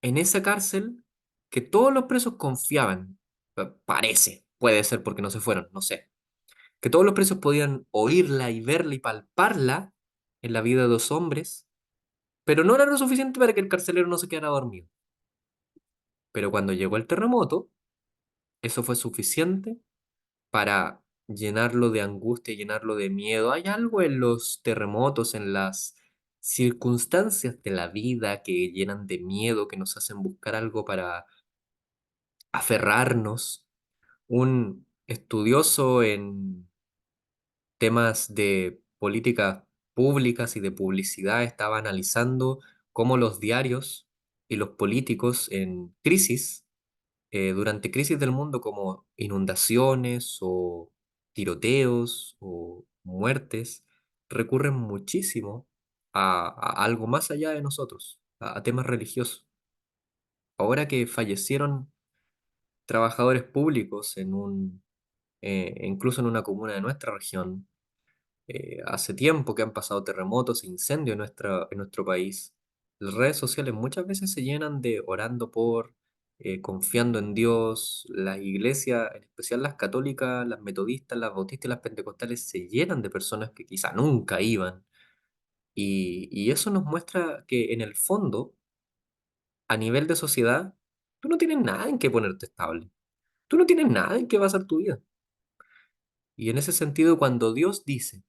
en esa cárcel que todos los presos confiaban. Parece, puede ser porque no se fueron, no sé. Que todos los presos podían oírla y verla y palparla en la vida de dos hombres, pero no era lo suficiente para que el carcelero no se quedara dormido. Pero cuando llegó el terremoto, eso fue suficiente para llenarlo de angustia, llenarlo de miedo. Hay algo en los terremotos, en las circunstancias de la vida que llenan de miedo, que nos hacen buscar algo para aferrarnos. Un estudioso en temas de políticas públicas y de publicidad estaba analizando cómo los diarios y los políticos en crisis durante crisis del mundo como inundaciones o tiroteos o muertes, recurren muchísimo a algo más allá de nosotros, a temas religiosos. Ahora que fallecieron trabajadores públicos incluso en una comuna de nuestra región, hace tiempo que han pasado terremotos e incendios en nuestro país. Las redes sociales muchas veces se llenan de orando por, confiando en Dios. Las iglesias, en especial las católicas, las metodistas, las bautistas y las pentecostales, se llenan de personas que quizá nunca iban. Y eso nos muestra que en el fondo, a nivel de sociedad, tú no tienes nada en qué ponerte estable. Tú no tienes nada en qué basar tu vida. Y en ese sentido, cuando Dios dice,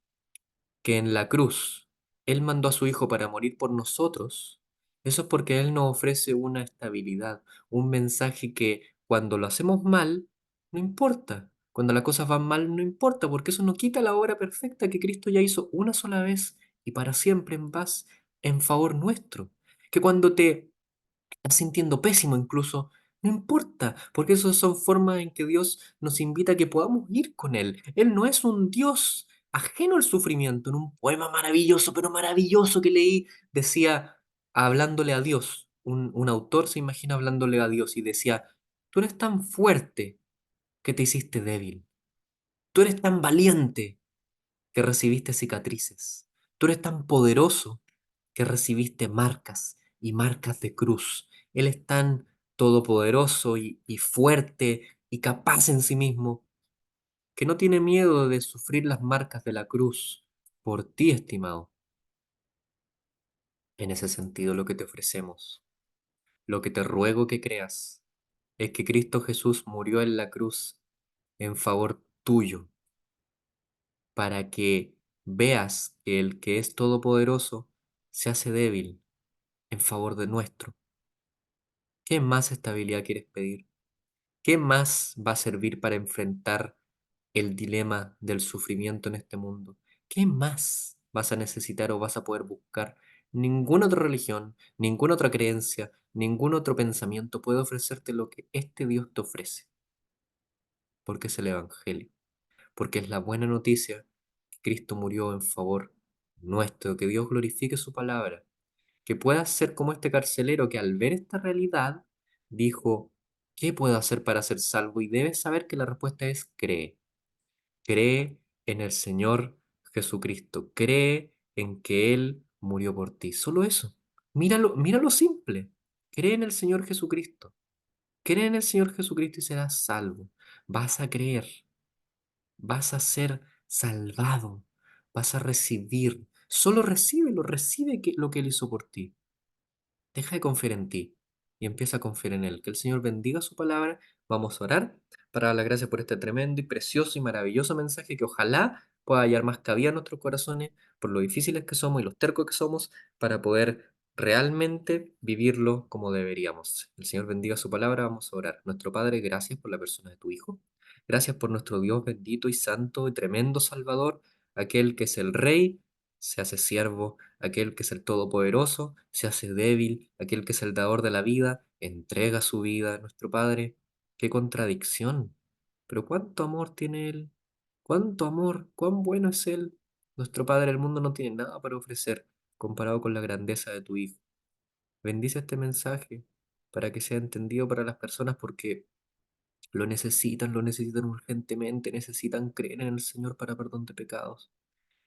que en la cruz Él mandó a su Hijo para morir por nosotros, eso es porque Él nos ofrece una estabilidad, un mensaje que cuando lo hacemos mal, no importa. Cuando las cosas van mal, no importa, porque eso no quita la obra perfecta que Cristo ya hizo una sola vez y para siempre en paz, en favor nuestro. Que cuando te estás sintiendo pésimo incluso, no importa, porque esas son formas en que Dios nos invita a que podamos ir con Él. Él no es un Dios ajeno al sufrimiento, en un poema maravilloso, pero maravilloso que leí, decía, hablándole a Dios, un autor se imagina hablándole a Dios y decía, tú eres tan fuerte que te hiciste débil, tú eres tan valiente que recibiste cicatrices, tú eres tan poderoso que recibiste marcas y marcas de cruz. Él es tan todopoderoso y fuerte y capaz en sí mismo que no tiene miedo de sufrir las marcas de la cruz por ti, estimado. En ese sentido, lo que te ofrecemos, lo que te ruego que creas, es que Cristo Jesús murió en la cruz en favor tuyo, para que veas que el que es todopoderoso se hace débil en favor de nuestro. ¿Qué más estabilidad quieres pedir? ¿Qué más va a servir para enfrentar el dilema del sufrimiento en este mundo? ¿Qué más vas a necesitar o vas a poder buscar? Ninguna otra religión, ninguna otra creencia, ningún otro pensamiento puede ofrecerte lo que este Dios te ofrece, porque es el Evangelio, porque es la buena noticia que Cristo murió en favor nuestro, que Dios glorifique su palabra, que puedas ser como este carcelero que al ver esta realidad dijo, ¿qué puedo hacer para ser salvo? Y debes saber que la respuesta es cree. Cree en el Señor Jesucristo. Cree en que Él murió por ti. Solo eso. Míralo, míralo simple. Cree en el Señor Jesucristo. Cree en el Señor Jesucristo y serás salvo. Vas a creer. Vas a ser salvado. Vas a recibir. Solo recíbelo. Recibe lo que Él hizo por ti. Deja de confiar en ti y empieza a confiar en Él. Que el Señor bendiga su palabra. Vamos a orar para dar las gracias por este tremendo y precioso y maravilloso mensaje que ojalá pueda hallar más cabida en nuestros corazones por lo difíciles que somos y los tercos que somos para poder realmente vivirlo como deberíamos. El Señor bendiga su palabra. Vamos a orar. Nuestro Padre, gracias por la persona de tu Hijo. Gracias por nuestro Dios bendito y santo y tremendo Salvador, aquel que es el Rey, se hace siervo, aquel que es el Todopoderoso, se hace débil, aquel que es el dador de la vida, entrega su vida a nuestro Padre. ¡Qué contradicción! Pero cuánto amor tiene Él, cuánto amor, cuán bueno es Él. Nuestro Padre, el mundo no tiene nada para ofrecer comparado con la grandeza de tu Hijo. Bendice este mensaje para que sea entendido para las personas porque lo necesitan urgentemente, necesitan creer en el Señor para perdón de pecados.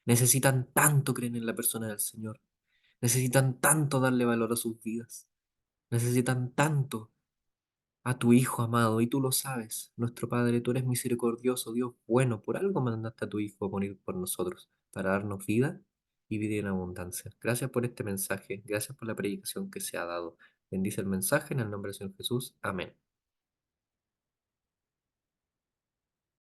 Necesitan tanto creer en la persona del Señor. Necesitan tanto darle valor a sus vidas. Necesitan tanto a tu Hijo amado. Y tú lo sabes, nuestro Padre, tú eres misericordioso, Dios bueno. Por algo mandaste a tu Hijo a morir por nosotros, para darnos vida y vida en abundancia. Gracias por este mensaje. Gracias por la predicación que se ha dado. Bendice el mensaje en el nombre del Señor Jesús. Amén.